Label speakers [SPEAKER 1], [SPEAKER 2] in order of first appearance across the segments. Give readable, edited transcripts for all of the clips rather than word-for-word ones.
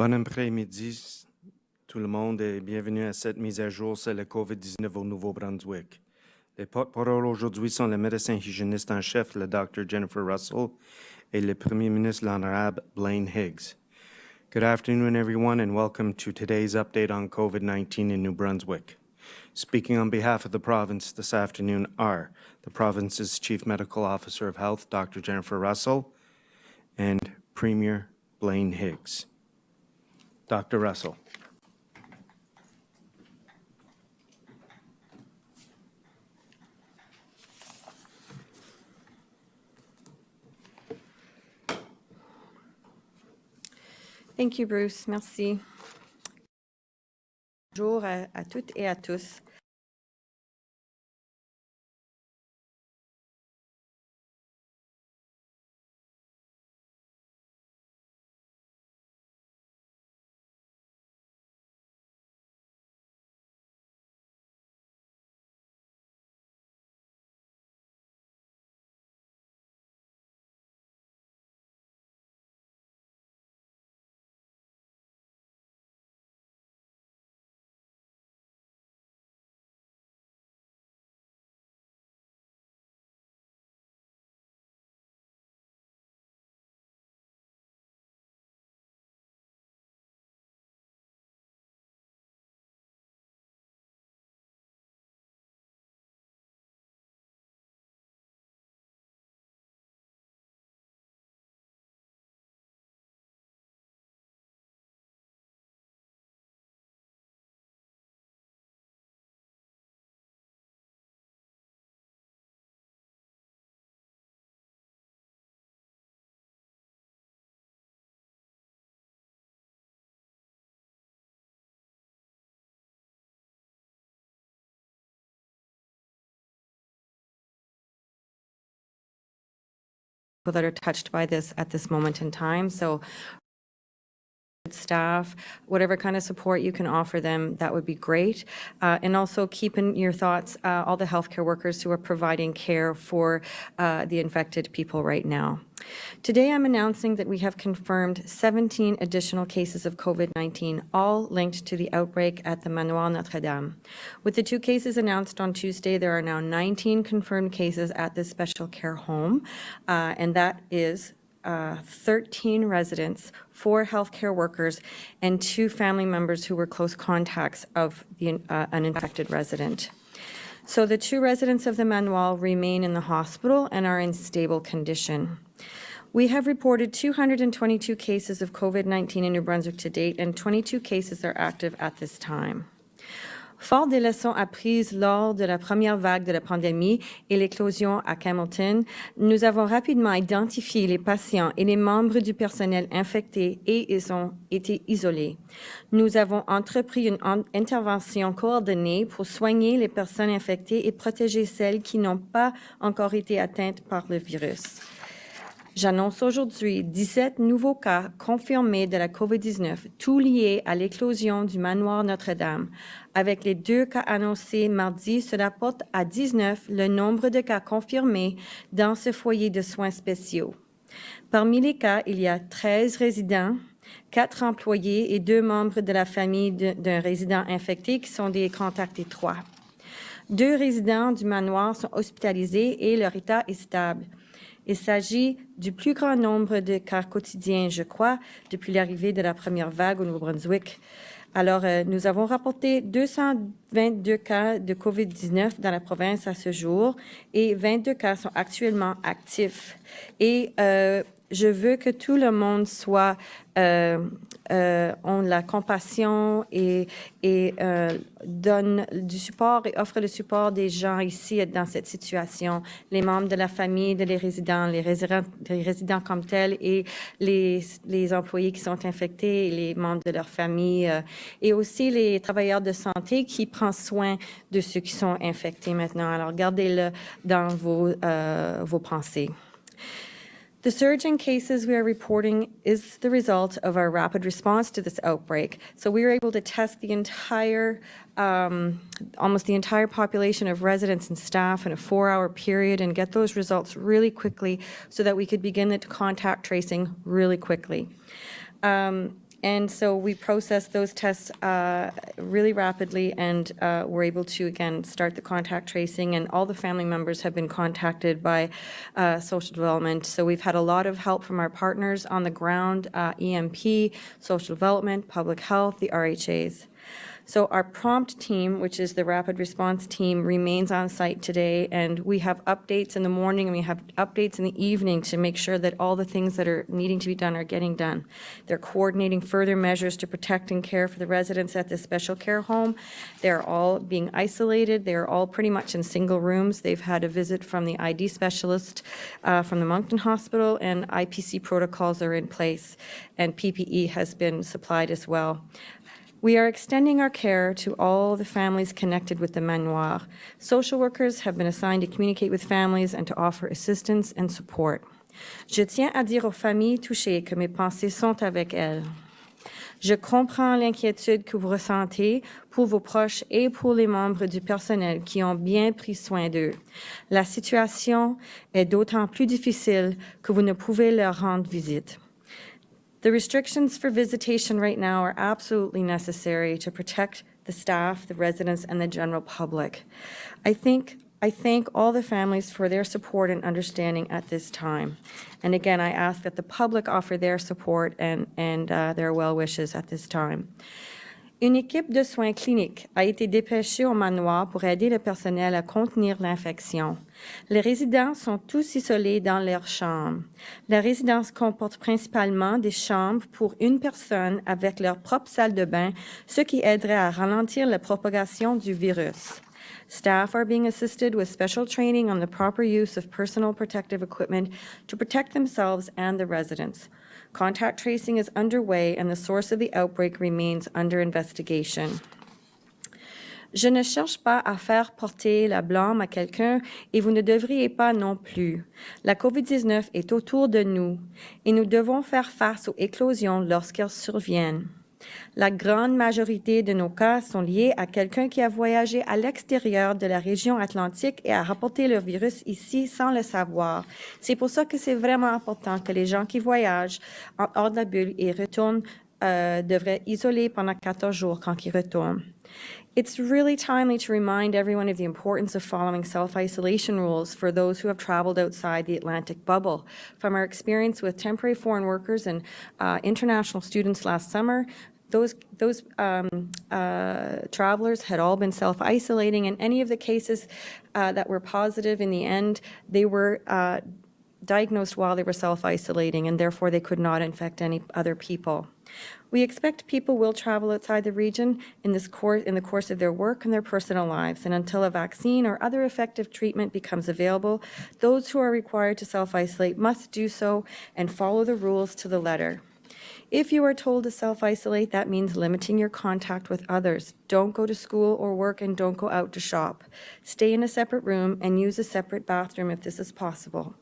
[SPEAKER 1] Bon après-midi, tout le monde, et bienvenue à cette mise à jour sur le COVID-19 au Nouveau-Brunswick. Les porte-paroles aujourd'hui sont le médecin hygiéniste en chef, le Dr. Jennifer Russell, et le Premier ministre, l'Honorable Blaine Higgs. Good afternoon, everyone, and welcome to today's update on COVID-19 in New Brunswick. Speaking on behalf of the province this afternoon are the province's Chief Medical Officer of Health, Dr. Jennifer Russell, and Premier Blaine Higgs. Dr. Russell.
[SPEAKER 2] Thank you, Bruce. Merci. Bonjour à toutes et à tous. That are touched by this at this moment in time. So staff, whatever kind of support you can offer them, that would be great. And also keep in your thoughts all the healthcare workers who are providing care for the infected people right now. Today, I'm announcing that we have confirmed 17 additional cases of COVID-19, all linked to the outbreak at the Manoir Notre-Dame. With the 2 cases announced on Tuesday, there are now 19 confirmed cases at this special care home, and that is 13 residents, 4 healthcare workers, and 2 family members who were close contacts of an infected resident. So the 2 residents of the Manoir remain in the hospital and are in stable condition. We have reported 222 cases of COVID-19 in New Brunswick to date, and 22 cases are active at this time. Fort des leçons apprises lors de la première vague de la pandémie et l'éclosion à Hamilton, nous avons rapidement identifié les patients et les membres du personnel infectés et ils ont été isolés. Nous avons entrepris une intervention coordonnée pour soigner les personnes infectées et protéger celles qui n'ont pas encore été atteintes par le virus. J'annonce aujourd'hui 17 nouveaux cas confirmés de la COVID-19, tous liés à l'éclosion du manoir Notre-Dame. Avec les 2 cas annoncés mardi, cela porte à 19 le nombre de cas confirmés dans ce foyer de soins spéciaux. Parmi les cas, il y a 13 résidents, 4 employés et 2 membres de la famille d'un résident infecté qui sont des contacts étroits. 2 résidents du manoir sont hospitalisés et leur état est stable. Il s'agit du plus grand nombre de cas quotidiens, je crois, depuis l'arrivée de la première vague au Nouveau-Brunswick. Alors, nous avons rapporté 222 cas de COVID-19 dans la province à ce jour et 22 cas sont actuellement actifs. Et je veux que tout le monde soit ont la compassion et donne du support et offre le support des gens ici dans cette situation, les membres de la famille, les résidents comme tels et les employés qui sont infectés et les membres de leur famille et aussi les travailleurs de santé qui prennent soin de ceux qui sont infectés maintenant. Alors, gardez-le dans vos pensées. The surge in cases we are reporting is the result of our rapid response to this outbreak. So we were able to test the entire, almost the entire population of residents and staff in a 4-hour period and get those results really quickly so that we could begin the contact tracing really quickly. And so we processed those tests really rapidly, and we're able to, again, start the contact tracing, and all the family members have been contacted by social development. So we've had a lot of help from our partners on the ground, EMP, social development, public health, the RHAs. So our prompt team, which is the rapid response team, remains on site today, and we have updates in the morning and we have updates in the evening to make sure that all the things that are needing to be done are getting done. They're coordinating further measures to protect and care for the residents at this special care home. They're all being isolated. They're all pretty much in single rooms. They've had a visit from the ID specialist from the Moncton Hospital, and IPC protocols are in place, and PPE has been supplied as well. We are extending our care to all the families connected with the manoir. Social workers have been assigned to communicate with families and to offer assistance and support. Je tiens à dire aux familles touchées que mes pensées sont avec elles. Je comprends l'inquiétude que vous ressentez pour vos proches et pour les membres du personnel qui ont bien pris soin d'eux. La situation est d'autant plus difficile que vous ne pouvez leur rendre visite. The restrictions for visitation right now are absolutely necessary to protect the staff, the residents, and the general public. I thank all the families for their support and understanding at this time. And again, I ask that the public offer their support and their well wishes at this time. Une équipe de soins cliniques a été dépêchée au manoir pour aider le personnel à contenir l'infection. Les résidents sont tous isolés dans leurs chambres. La résidence comporte principalement des chambres pour une personne avec leur propre salle de bain, ce qui aiderait à ralentir la propagation du virus. Staff are being assisted with special training on the proper use of personal protective equipment to protect themselves and the residents. Contact tracing is underway, and the source of the outbreak remains under investigation. Je ne cherche pas à faire porter la blâme à quelqu'un et vous ne devriez pas non plus. La COVID-19 est autour de nous et nous devons faire face aux éclosions lorsqu'elles surviennent. La grande majorité de nos cas sont liés à quelqu'un qui a voyagé à l'extérieur de la région atlantique et a rapporté le virus ici sans le savoir. C'est pour ça que c'est vraiment important que les gens qui voyagent hors de la bulle et retournent devraient isoler pendant 14 jours quand ils retournent. It's really timely to remind everyone of the importance of following self-isolation rules for those who have traveled outside the Atlantic bubble. From our experience with temporary foreign workers and international students last summer, those travelers had all been self-isolating, and any of the cases that were positive in the end, they were diagnosed while they were self-isolating, and therefore they could not infect any other people. We expect people will travel outside the region in the course of their work and their personal lives, and until a vaccine or other effective treatment becomes available, those who are required to self-isolate must do so and follow the rules to the letter. If you are told to self-isolate, that means limiting your contact with others. Don't go to school or work, and don't go out to shop. Stay in a separate room and use a separate bathroom if this is possible.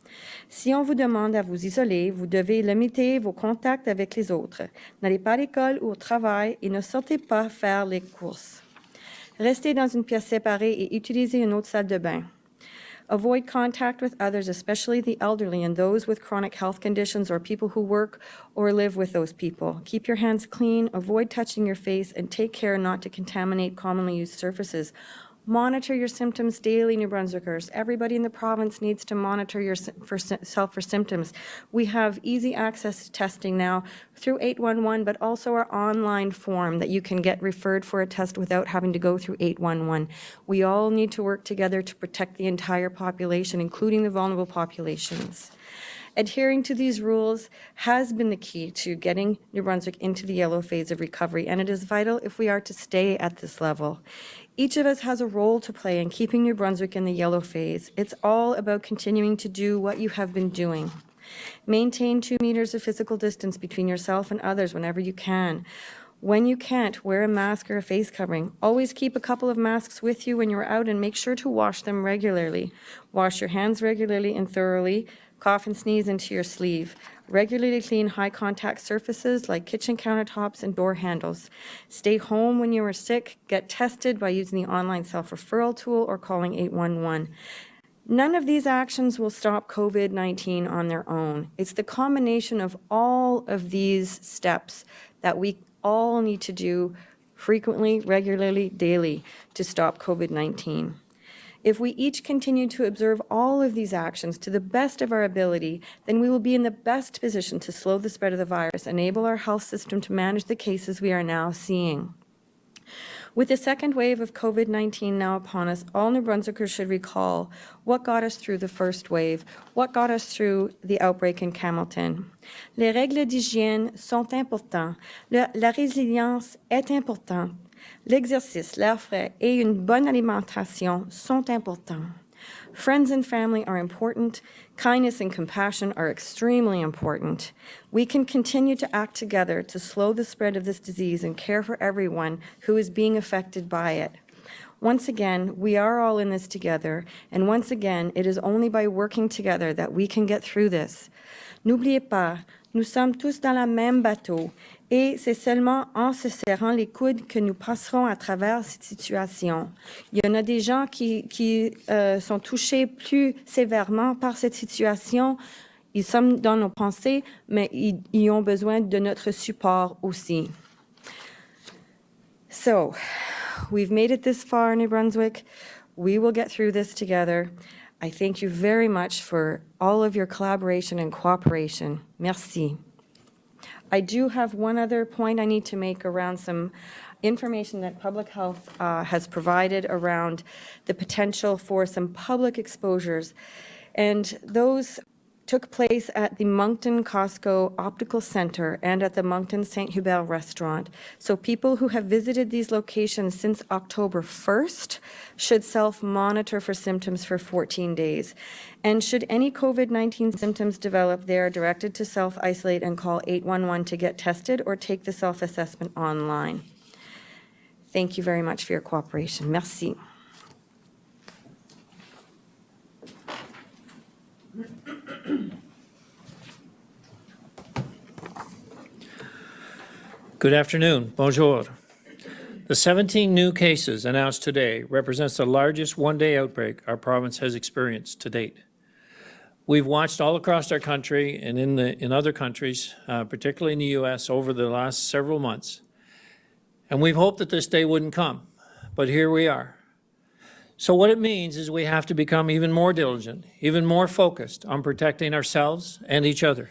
[SPEAKER 2] Si on vous demande à vous isoler, vous devez limiter vos contacts avec les autres. N'allez pas à l'école ou au travail et ne sortez pas faire les courses. Restez dans une pièce séparée et utilisez une autre salle de bain. Avoid contact with others, especially the elderly and those with chronic health conditions or people who work or live with those people. Keep your hands clean, avoid touching your face, and take care not to contaminate commonly used surfaces. Monitor your symptoms daily, New Brunswickers. Everybody in the province needs to monitor yourself for symptoms. We have easy access to testing now through 811, but also our online form that you can get referred for a test without having to go through 811. We all need to work together to protect the entire population, including the vulnerable populations. Adhering to these rules has been the key to getting New Brunswick into the yellow phase of recovery, and it is vital if we are to stay at this level. Each of us has a role to play in keeping New Brunswick in the yellow phase. It's all about continuing to do what you have been doing. Maintain 2 meters of physical distance between yourself and others whenever you can. When you can't, wear a mask or a face covering. Always keep a couple of masks with you when you're out, and make sure to wash them regularly. Wash your hands regularly and thoroughly. Cough and sneeze into your sleeve. Regularly clean high-contact surfaces like kitchen countertops and door handles. Stay home when you are sick. Get tested by using the online self-referral tool or calling 811. None of these actions will stop COVID-19 on their own. It's the combination of all of these steps that we all need to do frequently, regularly, daily to stop COVID-19. If we each continue to observe all of these actions to the best of our ability, then we will be in the best position to slow the spread of the virus, enable our health system to manage the cases we are now seeing. With the second wave of COVID-19 now upon us, all New Brunswickers should recall what got us through the first wave, what got us through the outbreak in Camelton. Les règles d'hygiène sont importantes. La résilience est importante. L'exercice, l'air frais et une bonne alimentation sont importants. Friends and family are important. Kindness and compassion are extremely important. We can continue to act together to slow the spread of this disease and care for everyone who is being affected by it. Once again, we are all in this together, and once again, it is only by working together that we can get through this. N'oubliez pas, nous sommes tous dans le même bateau, et c'est seulement en se serrant les coudes que nous passerons à travers cette situation. Il y en a des gens qui sont touchés plus sévèrement par cette situation. Ils sont dans nos pensées, mais ils ont besoin de notre support aussi. So, we've made it this far, New Brunswick. We will get through this together. I thank you very much for all of your collaboration and cooperation. Merci. I do have one other point I need to make around some information that Public Health has provided around the potential for some public exposures. And those took place at the Moncton Costco Optical Center and at the Moncton St. Hubert restaurant. So people who have visited these locations since October 1st should self-monitor for symptoms for 14 days. And should any COVID-19 symptoms develop, they are directed to self-isolate and call 811 to get tested or take the self-assessment online. Thank you very much for your cooperation. Merci.
[SPEAKER 3] Good afternoon. Bonjour. The 17 new cases announced today represents the largest one-day outbreak our province has experienced to date. We've watched all across our country and in other countries, particularly in the U.S., over the last several months. And we've hoped that this day wouldn't come, but here we are. So what it means is we have to become even more diligent, even more focused on protecting ourselves and each other.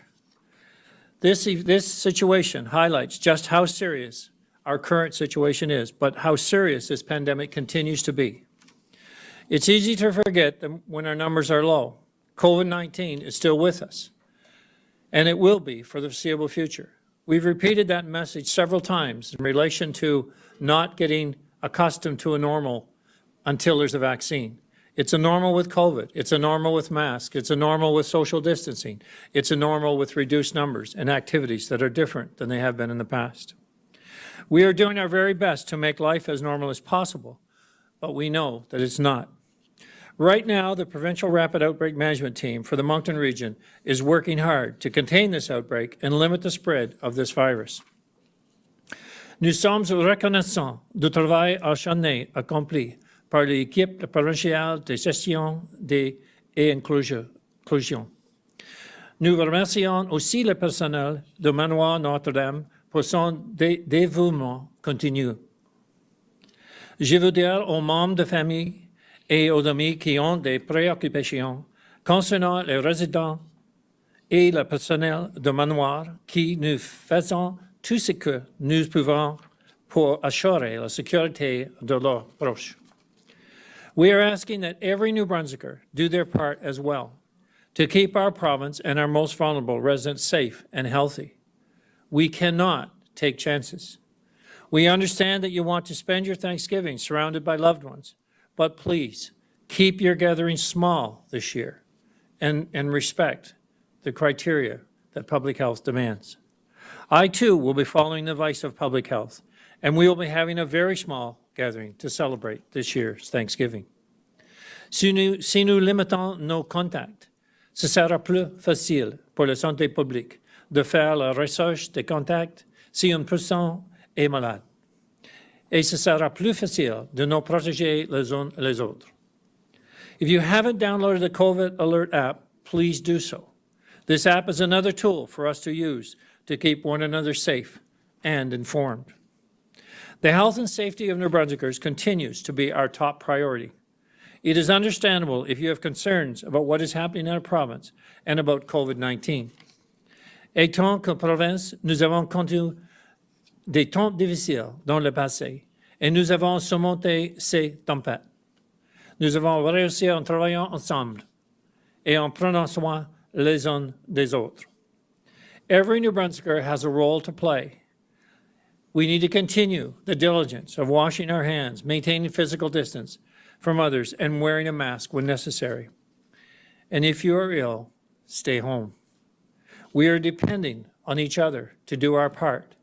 [SPEAKER 3] This situation highlights just how serious our current situation is, but how serious this pandemic continues to be. It's easy to forget that when our numbers are low. COVID-19 is still with us, and it will be for the foreseeable future. We've repeated that message several times in relation to not getting accustomed to a normal until there's a vaccine. It's a normal with COVID. It's a normal with masks. It's a normal with social distancing. It's a normal with reduced numbers and activities that are different than they have been in the past. We are doing our very best to make life as normal as possible, but we know that it's not. Right now, the Provincial Rapid Outbreak Management Team for the Moncton region is working hard to contain this outbreak and limit the spread of this virus. Nous sommes reconnaissants du travail acharné accompli par l'équipe provinciale de gestion et inclusion. Nous remercions aussi le personnel du manoir Notre-Dame pour son dévouement continu. Je veux dire aux membres de famille et aux amis qui ont des préoccupations concernant les résidents et le personnel du manoir qui nous faisons tout ce que nous pouvons pour assurer la sécurité de leurs proches. We are asking that every New Brunswicker do their part as well to keep our province and our most vulnerable residents safe and healthy. We cannot take chances. We understand that you want to spend your Thanksgiving surrounded by loved ones, but please keep your gatherings small this year and respect the criteria that public health demands. I too will be following the advice of public health, and we will be having a very small gathering to celebrate this year's Thanksgiving. Si nous limitons nos contacts, ce sera plus facile pour la santé publique de faire la recherche des contacts si une personne est malade. Et ce sera plus facile de nous protéger les uns les autres. If you haven't downloaded the COVID Alert app, please do so. This app is another tool for us to use to keep one another safe and informed. The health and safety of New Brunswickers continues to be our top priority. It is understandable if you have concerns about what is happening in our province and about COVID-19. Étant que province, nous avons connu des temps difficiles dans le passé et nous avons surmonté ces tempêtes. Nous avons réussi en travaillant ensemble et en prenant soin les uns des autres. Every New Brunswicker has a role to play. We need to continue the diligence of washing our hands, maintaining physical distance from others, and wearing a mask when necessary. And if you are ill, stay home. We are depending on each other to do our part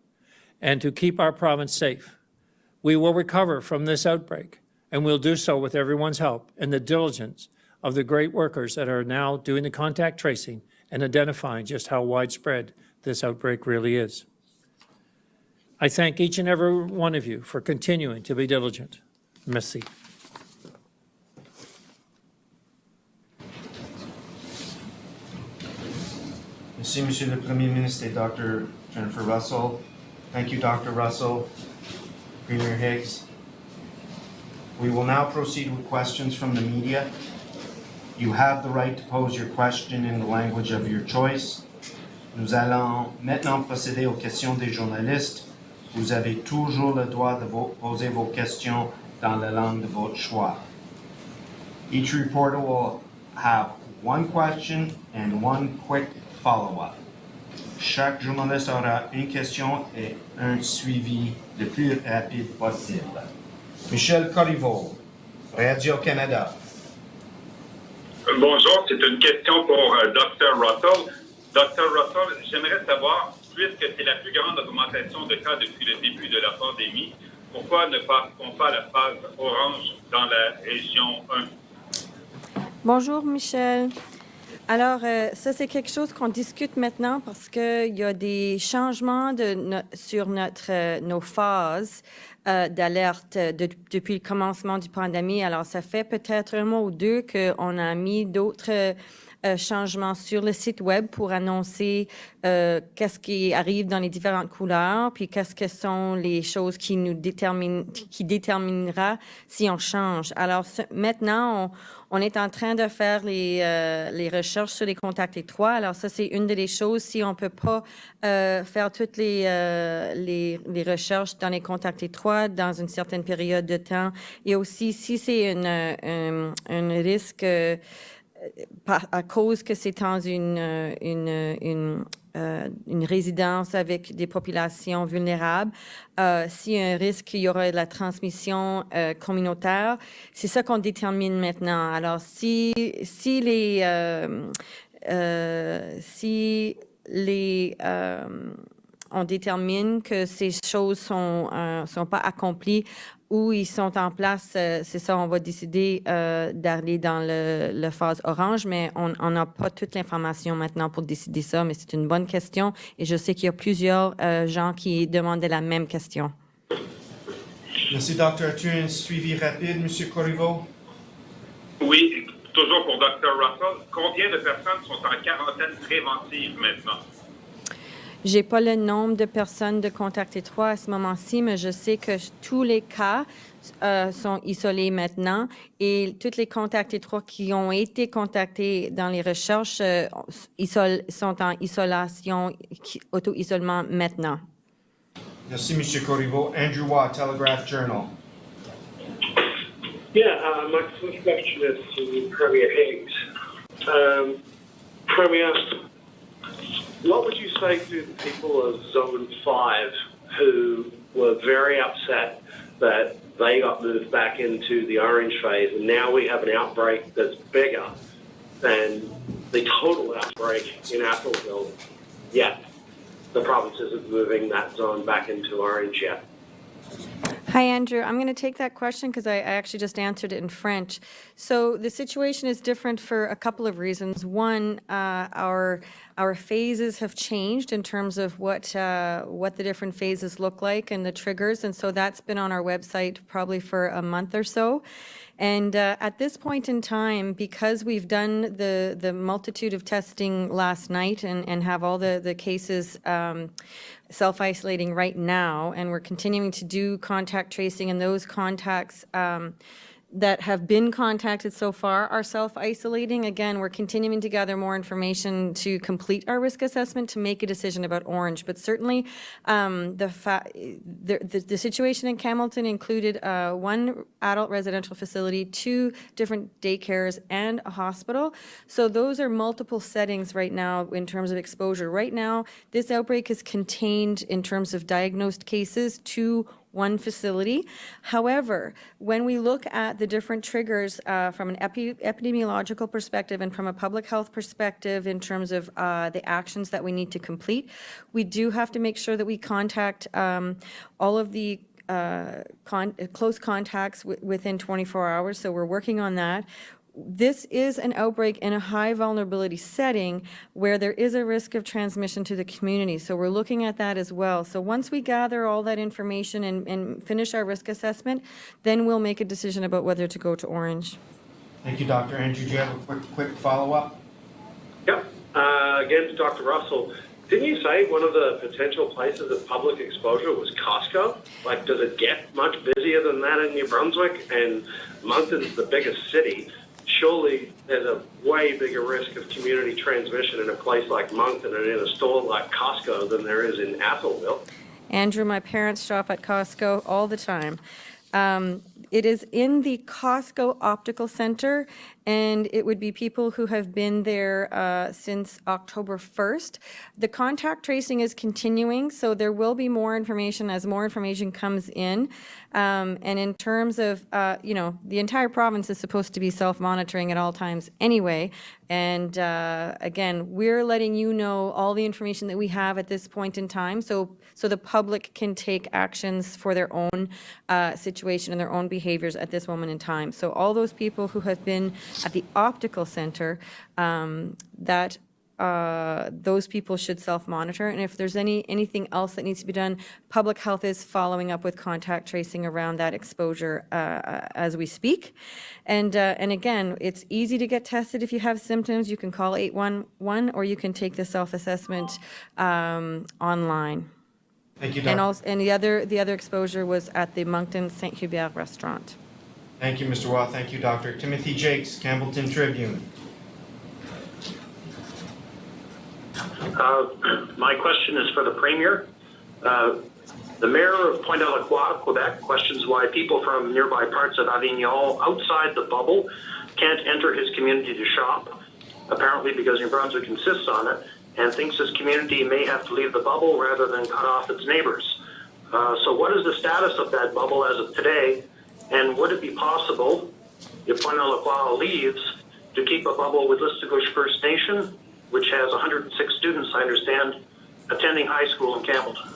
[SPEAKER 3] and to keep our province safe. We will recover from this outbreak, and we'll do so with everyone's help and the diligence of the great workers that are now doing the contact tracing and identifying just how widespread this outbreak really is. I thank each and every one of you for continuing to be diligent. Merci.
[SPEAKER 1] Merci, Monsieur le Premier Ministre et Dr. Jennifer Russell. Thank you, Dr. Russell, Premier Higgs. We will now proceed with questions from the media. You have the right to pose your question in the language of your choice. Nous allons maintenant procéder aux questions des journalistes. Vous avez toujours le droit de poser vos questions dans la langue de votre choix. Each reporter will have one question and one quick follow-up. Chaque journaliste aura une question et un suivi le plus rapide possible. Michel Corriveau, Radio-Canada.
[SPEAKER 4] Bonjour, c'est une question pour Dr. Russell. Dr. Russell, j'aimerais savoir, puisque c'est la plus grande augmentation de cas depuis le début de la pandémie, pourquoi ne passe-t-on pas la phase orange dans la région 1?
[SPEAKER 2] Bonjour, Michel. Alors, ça, c'est quelque chose qu'on discute maintenant parce qu'il y a des changements sur nos phases d'alerte depuis le commencement du pandémie. Alors, ça fait peut-être un mois ou deux qu'on a mis d'autres changements sur le site web pour annoncer qu'est-ce qui arrive dans les différentes couleurs, puis qu'est-ce que sont les choses qui déterminera si on change. Alors, maintenant, on est en train de faire les recherches sur les contacts étroits. Alors, ça, c'est une des choses. Si on ne peut pas faire toutes les recherches dans les contacts étroits dans une certaine période de temps, et aussi si c'est un risque à cause que c'est dans une résidence avec des populations vulnérables, s'il y a un risque qu'il y aura de la transmission communautaire, c'est ça qu'on détermine maintenant. Alors, on détermine que ces choses sont pas accomplies ou ils sont en place, c'est ça, on va décider d'aller dans la phase orange, mais on n'a pas toute l'information maintenant pour décider ça, mais c'est une bonne question et je sais qu'il y a plusieurs gens qui demandaient la même question.
[SPEAKER 1] Merci, docteur. As-tu un suivi rapide, M. Corriveau?
[SPEAKER 4] Oui, toujours pour Dr. Russell. Combien de personnes sont en quarantaine préventive maintenant?
[SPEAKER 2] J'ai pas le nombre de personnes de contact étroit à ce moment-ci, mais je sais que tous les cas sont isolés maintenant et tous les contacts étroits qui ont été contactés dans les recherches sont en isolation, auto-isolement maintenant.
[SPEAKER 1] Merci, M. Corriveau. Andrew Watt, Telegraph Journal.
[SPEAKER 5] Yeah, my first question is to Premier Higgs. Premier, what would you say to the people of Zone 5 who were very upset that they got moved back into the orange phase and now we have an outbreak that's bigger than the total outbreak in Atholville, yet the province isn't moving that zone back into orange yet?
[SPEAKER 2] Hi, Andrew. I'm going to take that question because I actually just answered it in French. So the situation is different for a couple of reasons. One, our phases have changed in terms of what the different phases look like and the triggers, and so that's been on our website probably for a month or so. And at this point in time, because we've done the multitude of testing last night and have all the cases self-isolating right now, and we're continuing to do contact tracing, and those contacts that have been contacted so far are self-isolating. Again, we're continuing to gather more information to complete our risk assessment to make a decision about Orange. But certainly, the situation in Campbellton included one adult residential facility, 2 different daycares, and a hospital. So those are multiple settings right now in terms of exposure. Right now, this outbreak is contained in terms of diagnosed cases to one facility. However, when we look at the different triggers from an epidemiological perspective and from a public health perspective in terms of the actions that we need to complete, we do have to make sure that we contact all of the close contacts within 24 hours. So we're working on that. This is an outbreak in a high vulnerability setting where there is a risk of transmission to the community. So we're looking at that as well. So once we gather all that information and finish our risk assessment, then we'll make a decision about whether to go to Orange.
[SPEAKER 1] Thank you, Dr. Andrew. Do you have a quick follow-up?
[SPEAKER 5] Yep. Again, to Dr. Russell, didn't you say one of the potential places of public exposure was Costco? Like, does it get much busier than that in New Brunswick? And Moncton's the biggest city. Surely there's a way bigger risk of community transmission in a place like Moncton and in a store like Costco than there is in Atholville.
[SPEAKER 2] Andrew, my parents shop at Costco all the time. It is in the Costco Optical Center, and it would be people who have been there since October 1st. The contact tracing is continuing, so there will be more information as more information comes in. And in terms of, the entire province is supposed to be self-monitoring at all times anyway. And again, we're letting you know all the information that we have at this point in time, so the public can take actions for their own situation and their own behaviors at this moment in time. So all those people who have been at the optical center, those people should self-monitor. And if there's anything else that needs to be done, public health is following up with contact tracing around that exposure as we speak. And again, it's easy to get tested if you have symptoms. You can call 811 or you can take the self-assessment online.
[SPEAKER 1] Thank you, Dr.
[SPEAKER 2] And the other exposure was at the Moncton St. Hubert restaurant.
[SPEAKER 1] Thank you, Mr. Waugh. Thank you, Dr. Timothy Jakes, Campbellton Tribune.
[SPEAKER 6] My question is for the Premier. The Mayor of Pointe-à-la-Croix, Quebec, questions why people from nearby parts of Avignon outside the bubble can't enter his community to shop, apparently because New Brunswick insists on it, and thinks his community may have to leave the bubble rather than cut off its neighbors. So what is the status of that bubble as of today, and would it be possible, if Pointe-à-la-Croix leaves, to keep a bubble with Listigosh First Nation, which has 106 students, I understand, attending high school in Campbellton?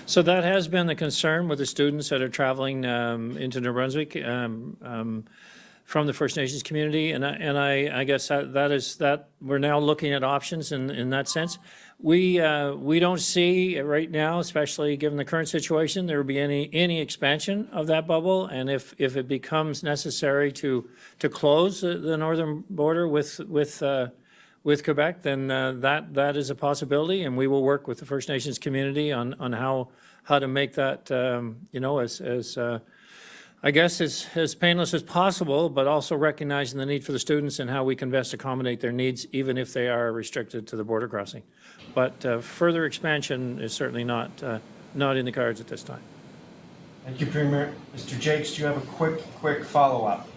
[SPEAKER 3] So that has been the concern with the students that are traveling into New Brunswick from the First Nations community, and I guess that we're now looking at options in that sense. We don't see right now, especially given the current situation, there will be any expansion of that bubble, and if it becomes necessary to close the northern border with Quebec, then that is a possibility, and we will work with the First Nations community on how to make that as painless as possible, but also recognizing the need for the students and how we can best accommodate their needs, even if they are restricted to the border crossing. But further expansion is certainly not in the cards at this time.
[SPEAKER 1] Thank you, Premier. Mr. Jakes, do you have a quick follow-up?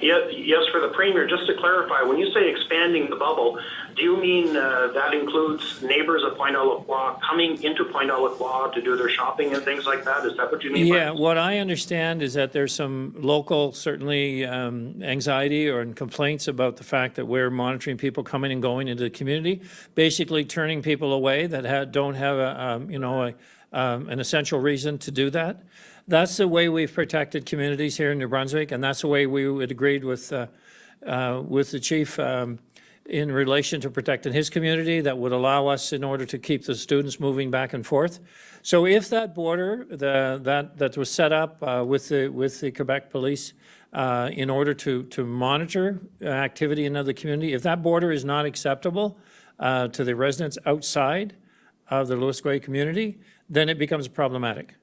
[SPEAKER 6] Yes, for the Premier, just to clarify, when you say expanding the bubble, do you mean that includes neighbors of Pointe-à-la-Croix coming into Pointe-à-la-Croix to do their shopping and things like that? Is that what you mean?
[SPEAKER 3] Yeah, what I understand is that there's some local, certainly anxiety or complaints about the fact that we're monitoring people coming and going into the community, basically turning people away that don't have an essential reason to do that. That's the way we've protected communities here in New Brunswick, and that's the way we would agreed with the chief in relation to protecting his community that would allow us in order to keep the students moving back and forth. So if that border that was set up with the Quebec police in order to monitor activity in the community, if that border is not acceptable to the residents outside of the Louisquois community, then it becomes problematic.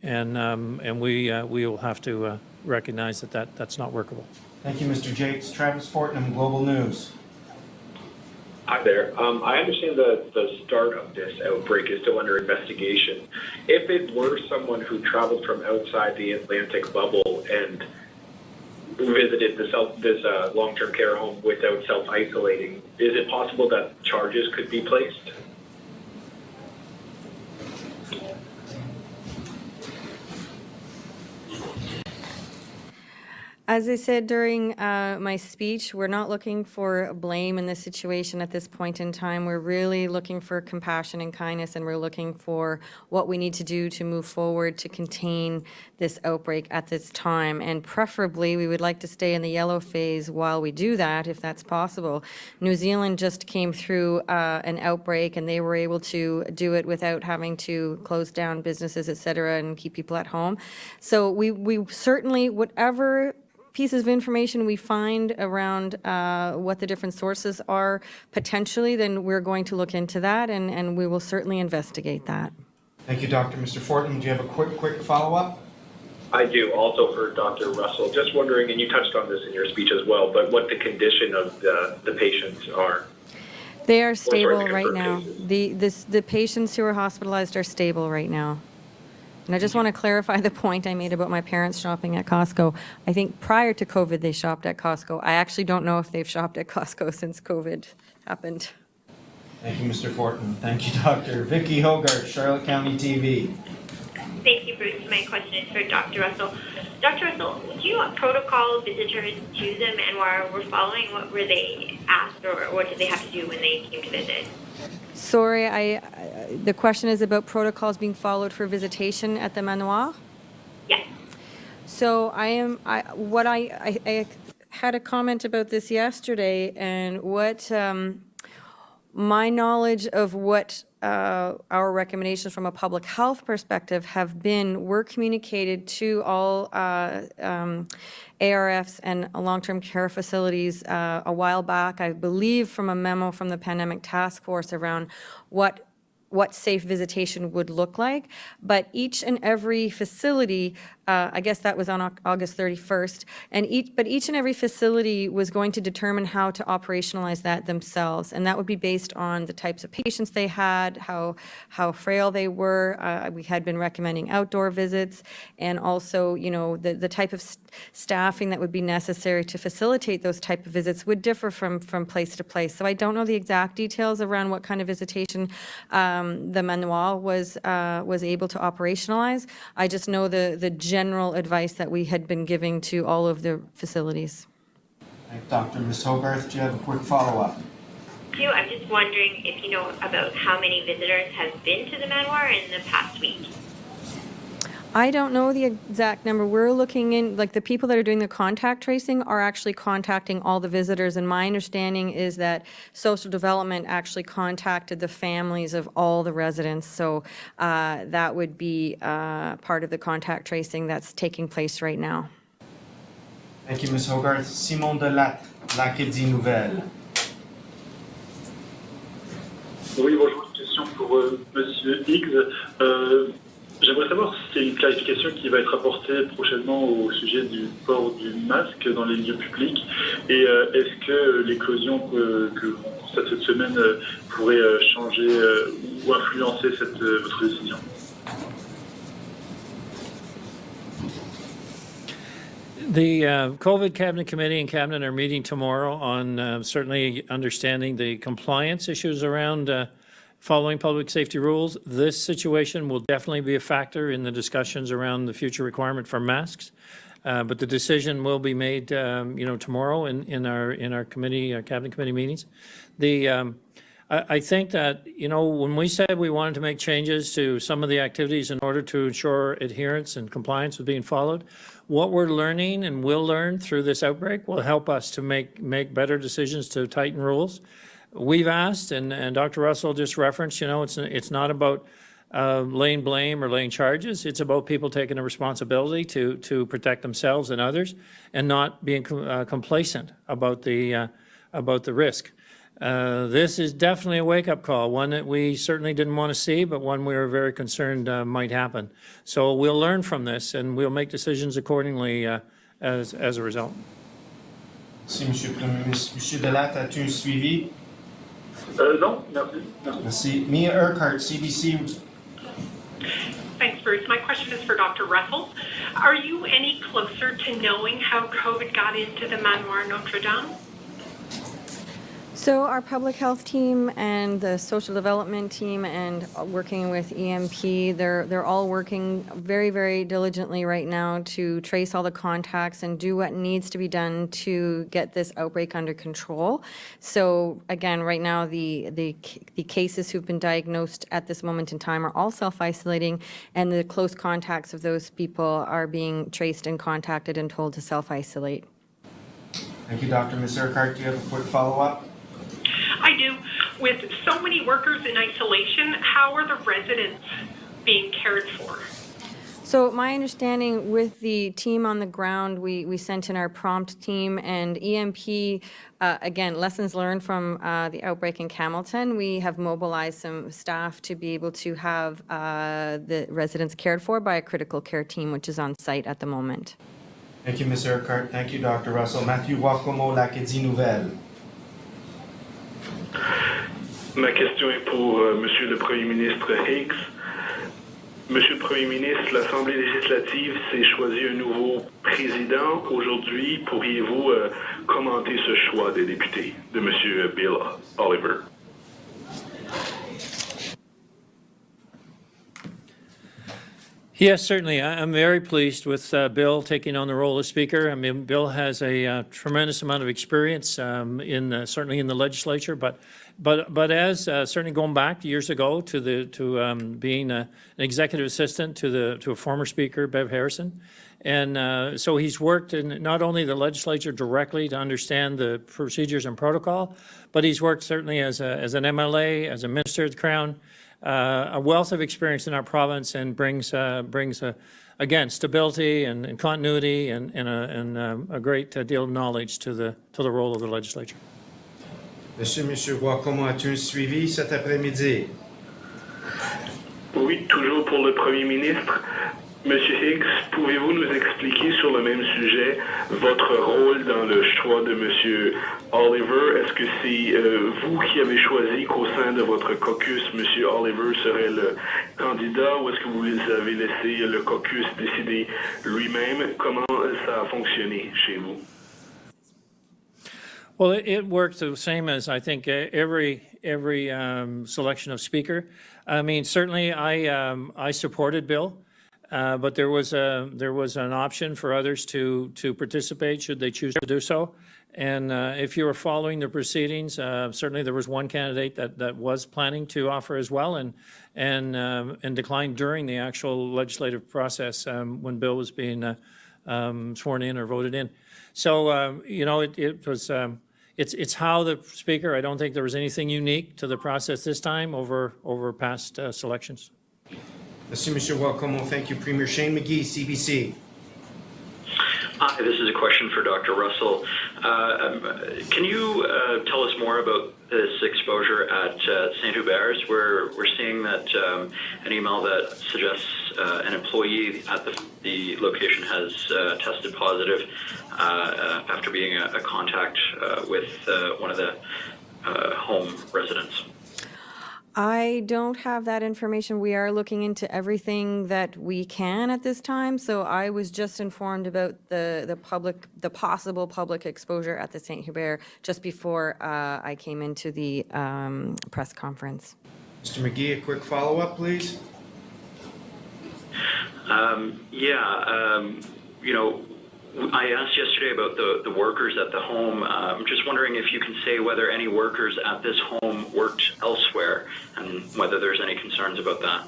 [SPEAKER 3] And we will have to recognize that's not workable.
[SPEAKER 1] Thank you, Mr. Jakes. Travis Fortnum, Global News.
[SPEAKER 7] Hi there. I understand that the start of this outbreak is still under investigation. If it were someone who traveled from outside the Atlantic bubble and visited this long-term care home without self-isolating, is it possible that charges could be placed?
[SPEAKER 2] As I said during my speech, we're not looking for blame in this situation at this point in time. We're really looking for compassion and kindness, and we're looking for what we need to do to move forward to contain this outbreak at this time. And preferably, we would like to stay in the yellow phase while we do that, if that's possible. New Zealand just came through an outbreak, and they were able to do it without having to close down businesses, et cetera, and keep people at home. So we certainly, whatever pieces of information we find around what the different sources are potentially, then we're going to look into that, and we will certainly investigate that.
[SPEAKER 1] Thank you, Doctor. Mr. Fortnum, do you have a quick follow-up?
[SPEAKER 7] I do, also for Dr. Russell. Just wondering, and you touched on this in your speech as well, but what the condition of the patients are.
[SPEAKER 2] They are stable right now. The patients who are hospitalized are stable right now. And I just want to clarify the point I made about my parents shopping at Costco. I think prior to COVID, they shopped at Costco. I actually don't know if they've shopped at Costco since COVID happened.
[SPEAKER 1] Thank you, Mr. Fortin. Thank you, Doctor. Vicki Hogarth, Charlotte County TV.
[SPEAKER 8] Thank you, Bruce. My question is for Dr. Russell. Dr. Russell, do you know what protocol visitors to the manoir were following? What were they asked, or what did they have to do when they came to visit?
[SPEAKER 2] Sorry, the question is about protocols being followed for visitation at the manoir?
[SPEAKER 8] Yes.
[SPEAKER 2] So I had a comment about this yesterday, and what my knowledge of what our recommendations from a public health perspective have been were communicated to all ARFs and long-term care facilities a while back, I believe from a memo from the Pandemic Task Force around what safe visitation would look like. But each and every facility, I guess that was on August 31st, but each and every facility was going to determine how to operationalize that themselves, and that would be based on the types of patients they had, how frail they were. We had been recommending outdoor visits, and also, you know, the type of staffing that would be necessary to facilitate those type of visits would differ from place to place. So I don't know the exact details around what kind of visitation the manoir was able to operationalize. I just know the general advice that we had been giving to all of the facilities.
[SPEAKER 1] Thank you, Doctor. Ms. Hogarth, do you have a quick follow-up?
[SPEAKER 8] I'm just wondering if you know about how many visitors have been to the manoir in the past week.
[SPEAKER 2] I don't know the exact number. We're looking in, like the people that are doing the contact tracing are actually contacting all the visitors, and my understanding is that social development actually contacted the families of all the residents, so that would be part of the contact tracing that's taking place right now.
[SPEAKER 1] Thank you, Ms. Hogarth. Simon Delatte, l'Acadie Nouvelle.
[SPEAKER 9] Oui, bonjour, une question pour Monsieur Higgs. J'aimerais savoir si c'est une clarification qui va être apportée prochainement au sujet du port du masque dans les lieux publics, et est-ce que l'éclosion que l'on constate cette semaine pourrait changer ou influencer votre décision?
[SPEAKER 3] The COVID Cabinet Committee and Cabinet are meeting tomorrow on certainly understanding the compliance issues around following public safety rules. This situation will definitely be a factor in the discussions around the future requirement for masks. But the decision will be made, tomorrow in our committee, our cabinet committee meetings. I think that, you know, when we said we wanted to make changes to some of the activities in order to ensure adherence and compliance with being followed, what we're learning and will learn through this outbreak will help us to make better decisions to tighten rules. We've asked, and Dr. Russell just referenced, you know, it's not about laying blame or laying charges. It's about people taking a responsibility to protect themselves and others, and not being complacent about the risk. This is definitely a wake-up call, one that we certainly didn't want to see, but one we were very concerned might happen. So we'll learn from this, and we'll make decisions accordingly as a result.
[SPEAKER 1] Merci, Monsieur le Premier ministre. Monsieur Delatte, as-tu un suivi?
[SPEAKER 9] Non, merci.
[SPEAKER 1] Merci. Mia Urquhart, CBC.
[SPEAKER 10] Thanks, Bruce. My question is for Dr. Russell. Are you any closer to knowing how COVID got into the Manoir Notre Dame?
[SPEAKER 2] So our public health team and the social development team and working with EMP, they're all working very, very diligently right now to trace all the contacts and do what needs to be done to get this outbreak under control. So again, right now the cases who've been diagnosed at this moment in time are all self-isolating, and the close contacts of those people are being traced and contacted and told to self-isolate.
[SPEAKER 1] Thank you, Dr. Ms. Urquhart. Do you have a quick follow-up?
[SPEAKER 10] I do. With so many workers in isolation, how are the residents being cared for?
[SPEAKER 2] So my understanding with the team on the ground, we sent in our prompt team, and EMP, again, lessons learned from the outbreak in Hamilton. We have mobilized some staff to be able to have the residents cared for by a critical care team, which is on site at the moment.
[SPEAKER 1] Thank you, Ms. Urquhart. Thank you, Dr. Russell. Mathieu Wacomo, l'Acadie Nouvelle.
[SPEAKER 11] Ma question est pour Monsieur le Premier ministre Higgs. Monsieur le Premier ministre, l'Assemblée législative s'est choisi un nouveau président aujourd'hui. Pourriez-vous commenter ce choix des députés de Monsieur Bill Oliver?
[SPEAKER 3] Yes, certainly. I'm very pleased with Bill taking on the role of Speaker. I mean, Bill has a tremendous amount of experience certainly in the legislature, but as certainly going back years ago to being an executive assistant to a former Speaker, Bev Harrison, and so he's worked in not only the legislature directly to understand the procedures and protocol, but he's worked certainly as an MLA, as a Minister of the Crown. A wealth of experience in our province, and brings again stability and continuity and a great deal of knowledge to the role of the legislature.
[SPEAKER 1] Monsieur Roy, comment as-tu un suivi cet après-midi?
[SPEAKER 11] Oui, toujours pour le Premier ministre. Monsieur Higgs, pouvez-vous nous expliquer sur le même sujet votre rôle dans le choix de Monsieur Oliver? Est-ce que c'est vous qui avez choisi qu'au sein de votre caucus, Monsieur Oliver serait le candidat, ou est-ce que vous avez laissé le caucus décider lui-même? Comment ça a fonctionné chez vous?
[SPEAKER 3] Well, it worked the same as I think every selection of Speaker. I mean, certainly I supported Bill. But there was an option for others to participate should they choose to do so. And if you were following the proceedings, certainly there was one candidate that was planning to offer as well, and declined during the actual legislative process when Bill was being sworn in or voted in. So you know, it was it's how the Speaker. I don't think there was anything unique to the process this time over past selections.
[SPEAKER 1] Merci, Monsieur Wacomo. Thank you, Premier Shane McGee, CBC.
[SPEAKER 12] Hi, this is a question for Dr. Russell. Can you tell us more about this exposure at St. Hubert's? We're seeing that an email that suggests an employee at the location has tested positive after being a contact with one of the home residents.
[SPEAKER 2] I don't have that information. We are looking into everything that we can at this time. So I was just informed about the possible public exposure at the St. Hubert just before I came into the press conference.
[SPEAKER 1] Mr. McGee, a quick follow-up, please.
[SPEAKER 12] You know, I asked yesterday about the workers at the home. I'm just wondering if you can say whether any workers at this home worked elsewhere and whether there's any concerns about that.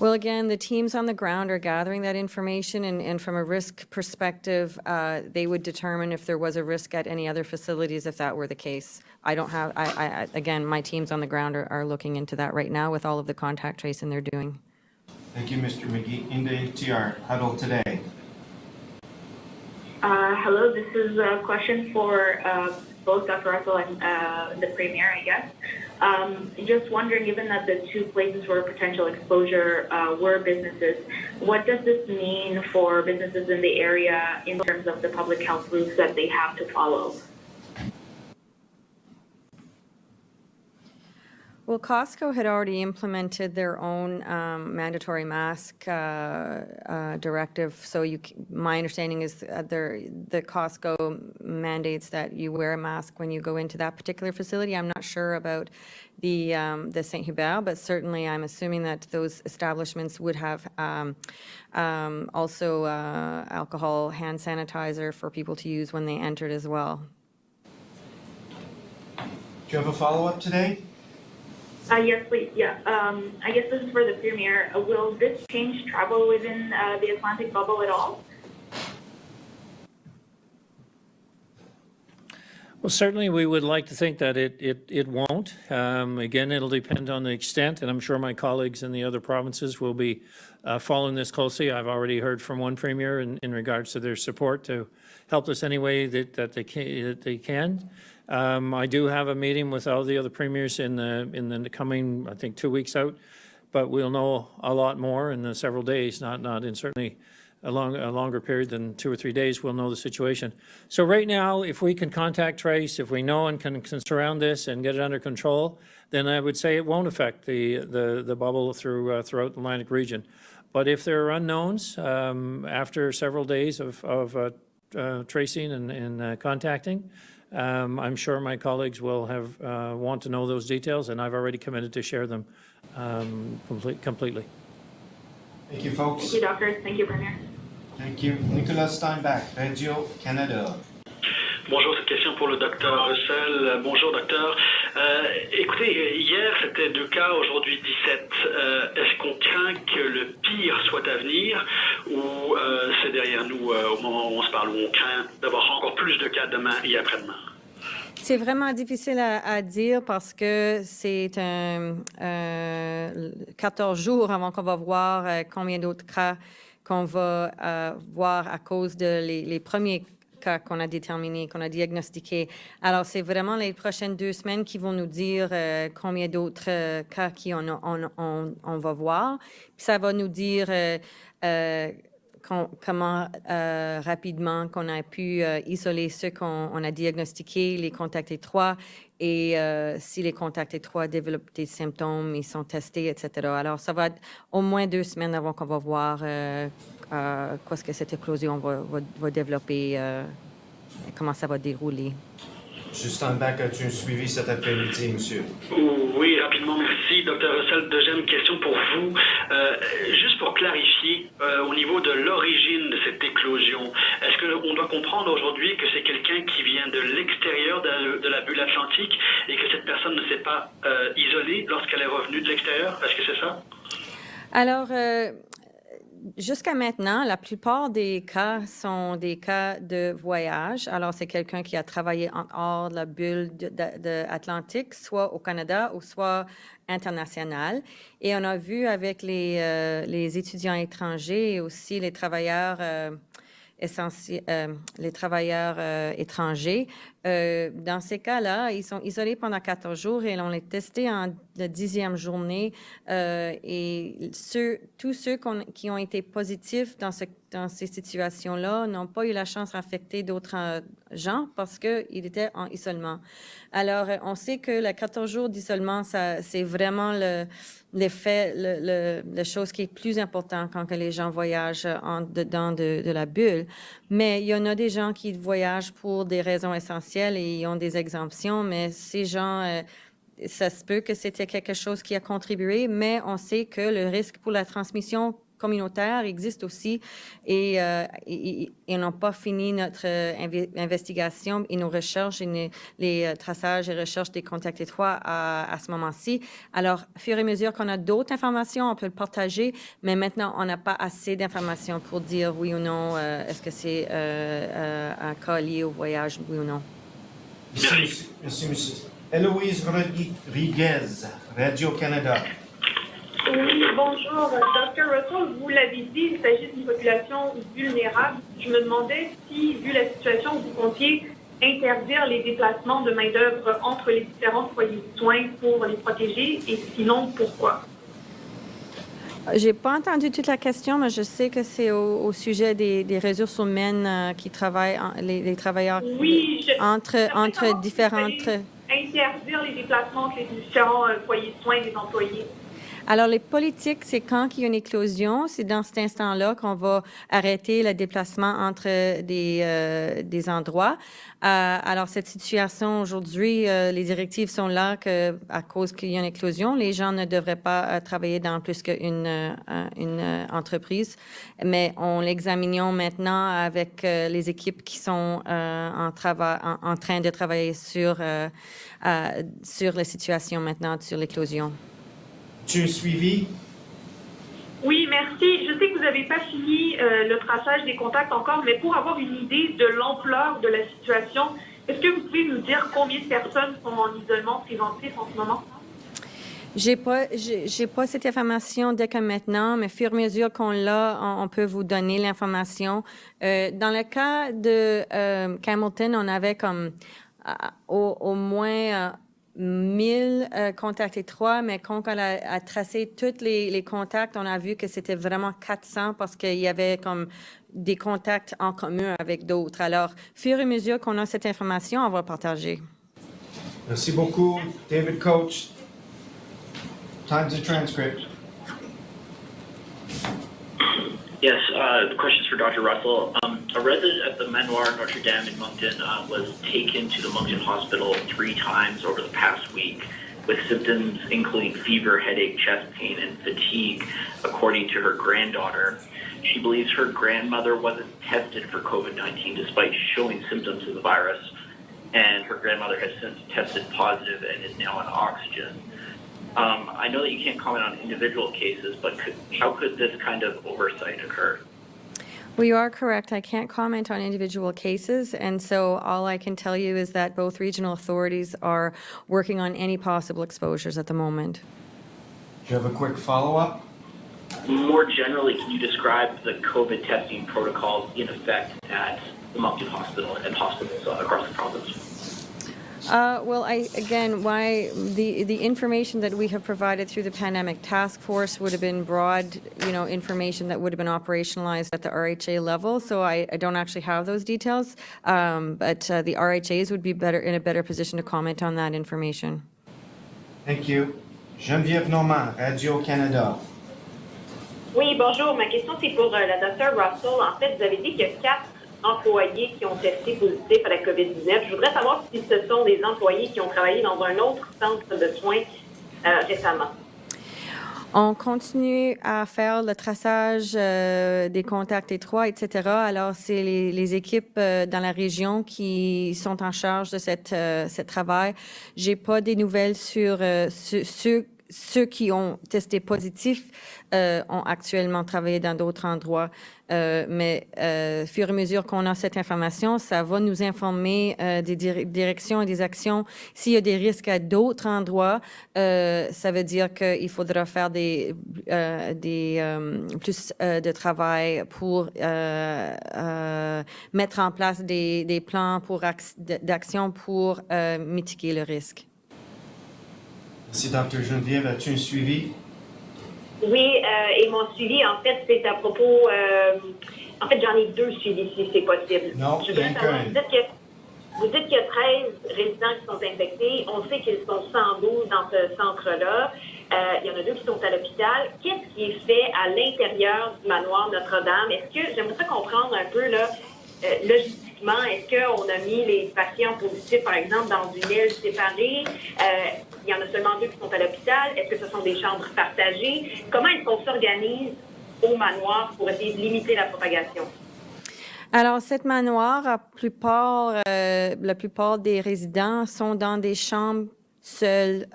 [SPEAKER 2] Well, again, the teams on the ground are gathering that information, and from a risk perspective, they would determine if there was a risk at any other facilities if that were the case. I don't have, again, my teams on the ground are looking into that right now with all of the contact tracing they're doing.
[SPEAKER 1] Thank you, Mr. McGee. Into our huddle today.
[SPEAKER 13] Hello, this is a question for both Dr. Russell and the Premier, I guess. Just wondering, given that the two places for potential exposure were businesses, what does this mean for businesses in the area in terms of the public health rules that they have to follow?
[SPEAKER 2] Well, Costco had already implemented their own mandatory mask directive. So my understanding is the Costco mandates that you wear a mask when you go into that particular facility. I'm not sure about the St. Hubert, but certainly I'm assuming that those establishments would have also alcohol hand sanitizer for people to use when they entered as well.
[SPEAKER 1] Do you have a follow-up today?
[SPEAKER 13] Yes, please. Yeah. I guess this is for the Premier. Will this change travel within the Atlantic bubble at all?
[SPEAKER 3] Well, certainly we would like to think that it won't. Again, it'll depend on the extent, and I'm sure my colleagues in the other provinces will be following this closely. I've already heard from one Premier in regards to their support to help us any way that they can. I do have a meeting with all the other premiers in the coming, I think, 2 weeks out, but we'll know a lot more in the several days, not in certainly a longer period than 2 or 3 days. We'll know the situation. So right now, if we can contact trace, if we know and can surround this and get it under control, then I would say it won't affect the bubble throughout the Atlantic region. But if there are unknowns after several days of tracing and contacting, I'm sure my colleagues will want to know those details, and I've already committed to share them completely.
[SPEAKER 1] Thank you, folks.
[SPEAKER 13] Thank you, Doctor. Thank you, Premier.
[SPEAKER 1] Thank you. Nicolas Steinbach, Radio-Canada.
[SPEAKER 6] Bonjour, cette question pour le docteur Russell. Bonjour, docteur. Écoutez, hier, c'était 2 cas, aujourd'hui 17. Est-ce qu'on craint que le pire soit à venir ou c'est derrière nous au moment où on se parle, où on craint d'avoir encore plus de cas demain et après-demain?
[SPEAKER 2] C'est vraiment difficile à dire parce que c'est 14 jours avant qu'on va voir combien d'autres cas qu'on va voir à cause de les premiers cas qu'on a déterminés, qu'on a diagnostiqués. Alors, c'est vraiment les prochaines 2 semaines qui vont nous dire combien d'autres cas on va voir. Puis ça va nous dire comment rapidement qu'on a pu isoler ceux qu'on a diagnostiqués, les contacts étroits, et si les contacts étroits développent des symptômes, ils sont testés, etc. Alors, ça va être au moins 2 semaines avant qu'on va voir quoi ce que cette éclosion va développer, comment ça va dérouler.
[SPEAKER 1] Justin Bach, as-tu un suivi cet après-midi, monsieur?
[SPEAKER 6] Oui, rapidement, merci. Dr. Russell, deuxième question pour vous. Juste pour clarifier, au niveau de l'origine de cette éclosion, est-ce qu'on doit comprendre aujourd'hui que c'est quelqu'un qui vient de l'extérieur de la bulle atlantique et que cette personne ne s'est pas isolée lorsqu'elle est revenue de l'extérieur? Est-ce que c'est ça?
[SPEAKER 2] Alors, jusqu'à maintenant, la plupart des cas sont des cas de voyage. Alors, c'est quelqu'un qui a travaillé en hors de la bulle atlantique, soit au Canada ou soit international. Et on a vu avec les étudiants étrangers et aussi les travailleurs étrangers. Dans ces cas-là, ils sont isolés pendant 14 jours et on les testé en la 10e journée. Et tous ceux qui ont été positifs dans ces situations-là n'ont pas eu la chance d'infecter d'autres gens parce qu'ils étaient en isolement. Alors, on sait que les 14 jours d'isolement, c'est vraiment l'effet, la chose qui est plus importante quand les gens voyagent dedans de la bulle. Mais il y en a des gens qui voyagent pour des raisons essentielles et ils ont des exemptions, mais ces gens, ça se peut que c'était quelque chose qui a contribué, mais on sait que le risque pour la transmission communautaire existe aussi et on n'a pas fini notre investigation et nos recherches et les traçages et recherches des contacts étroits à ce moment-ci. Alors, au fur et à mesure qu'on a d'autres informations, on peut le partager, mais maintenant, on n'a pas assez d'informations pour dire oui ou non, est-ce que c'est un cas lié au voyage, oui ou non.
[SPEAKER 1] Merci, monsieur. Héloïse Rodriguez, Radio-Canada.
[SPEAKER 13] Oui, bonjour. Dr. Russell, vous l'avez dit, il s'agit d'une population vulnérable. Je me demandais si, vu la situation, vous comptiez interdire les déplacements de main-d'œuvre entre les différents foyers de soins pour les protéger, et sinon, pourquoi?
[SPEAKER 2] J'ai pas entendu toute la question, mais je sais que c'est au sujet des ressources humaines qui travaillent, les travailleurs entre différentes...
[SPEAKER 13] Interdire les déplacements entre les différents foyers de soins des employés.
[SPEAKER 2] Alors, les politiques, c'est quand il y a une éclosion, c'est dans cet instant-là qu'on va arrêter le déplacement entre des endroits. Alors, cette situation aujourd'hui, les directives sont là à cause qu'il y a une éclosion. Les gens ne devraient pas travailler dans plus qu'une entreprise, mais on l'examine maintenant avec les équipes qui sont en train de travailler sur la situation maintenant, sur l'éclosion.
[SPEAKER 1] Tu es suivi?
[SPEAKER 13] Oui, merci. Je sais que vous n'avez pas fini le traçage des contacts encore, mais pour avoir une idée de l'ampleur de la situation, est-ce que vous pouvez nous dire combien de personnes sont en isolement préventif en ce moment?
[SPEAKER 2] J'ai pas cette information dès que maintenant, mais au fur et à mesure qu'on l'a, on peut vous donner l'information. Dans le cas de Hamilton, on avait comme au moins 1000 contacts étroits, mais quand on a tracé tous les contacts, on a vu que c'était vraiment 400 parce qu'il y avait comme des contacts en commun avec d'autres. Alors, au fur et à mesure qu'on a cette information, on va partager.
[SPEAKER 1] Merci beaucoup, David Coach. Time to transcript.
[SPEAKER 12] Yes, the question is for Dr. Russell. A resident at the Manoir Notre Dame in Moncton was taken to the Moncton Hospital 3 times over the past week with symptoms including fever, headache, chest pain, and fatigue, according to her granddaughter. She believes her grandmother wasn't tested for COVID-19 despite showing symptoms of the virus, and her grandmother has since tested positive and is now on oxygen. I know that you can't comment on individual cases, but how could this kind of oversight occur?
[SPEAKER 2] Well, you are correct. I can't comment on individual cases, and so all I can tell you is that both regional authorities are working on any possible exposures at the moment.
[SPEAKER 1] Do you have a quick follow-up?
[SPEAKER 12] More generally, can you describe the COVID testing protocols in effect at the Moncton Hospital and hospitals across the province?
[SPEAKER 2] Well, the information that we have provided through the Pandemic Task Force would have been broad, information that would have been operationalized at the RHA level. So I don't actually have those details, but the RHAs would be in a better position to comment on that information.
[SPEAKER 1] Thank you. Geneviève Normand, Radio-Canada.
[SPEAKER 14] Oui, bonjour. Ma question, c'est pour la Dr. Russell. En fait, vous avez dit qu'il y a 4 employés qui ont testé positif à la COVID-19. Je voudrais savoir si ce sont des employés qui ont travaillé dans un autre centre de soins récemment.
[SPEAKER 2] On continue à faire le traçage des contacts étroits, etc. Alors, c'est les équipes dans la région qui sont en charge de ce travail. J'ai pas des nouvelles sur ceux qui ont testé positif ont actuellement travaillé dans d'autres endroits. Mais au fur et à mesure qu'on a cette information, ça va nous informer des directions et des actions. S'il y a des risques à d'autres endroits, ça veut dire qu'il faudra faire plus de travail pour mettre en place des plans d'action pour mitiguer le risque.
[SPEAKER 1] Merci, Dr. Geneviève. As-tu un suivi?
[SPEAKER 14] Oui, et mon suivi, en fait, c'est à propos... en fait, j'en ai 2 suivis, si c'est possible.
[SPEAKER 1] Non,
[SPEAKER 14] je voudrais savoir, vous dites qu'il y a 13 résidents qui sont infectés. On sait qu'ils sont 112 dans ce centre-là. Il y en a 2 qui sont à l'hôpital. Qu'est-ce qui est fait à l'intérieur du manoir Notre-Dame? J'aimerais comprendre un peu, là, logistiquement, est-ce qu'on a mis les patients positifs, par exemple, dans une aile séparée? Il y en a seulement 2 qui sont à l'hôpital. Est-ce que ce sont des chambres partagées? Comment est-ce qu'on s'organise au manoir pour essayer de limiter la propagation?
[SPEAKER 2] Alors, cette manoir, la plupart des résidents sont dans des chambres seules,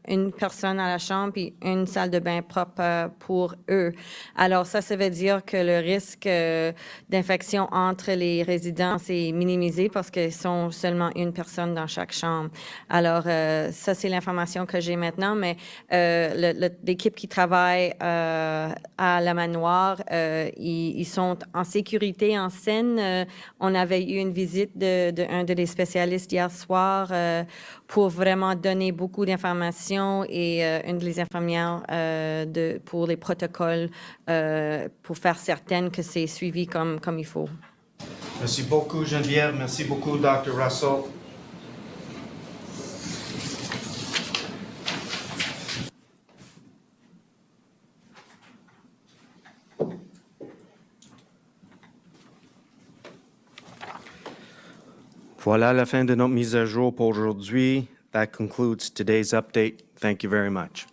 [SPEAKER 2] une personne à la chambre et une salle de bain propre pour eux. Alors, ça veut dire que le risque d'infection entre les résidents est minimisé parce qu'ils sont seulement une personne dans chaque chambre. Alors, ça, c'est l'information que j'ai maintenant, mais l'équipe qui travaille à la manoir, ils sont en sécurité en scène. On avait eu une visite d'un des spécialistes hier soir pour vraiment donner beaucoup d'informations et une des infirmières pour les protocoles pour faire certaine que c'est suivi comme il faut.
[SPEAKER 1] Merci beaucoup, Geneviève. Merci beaucoup, Dr. Russell. Voilà la fin de notre mise à jour pour aujourd'hui. That concludes today's update. Thank you very much.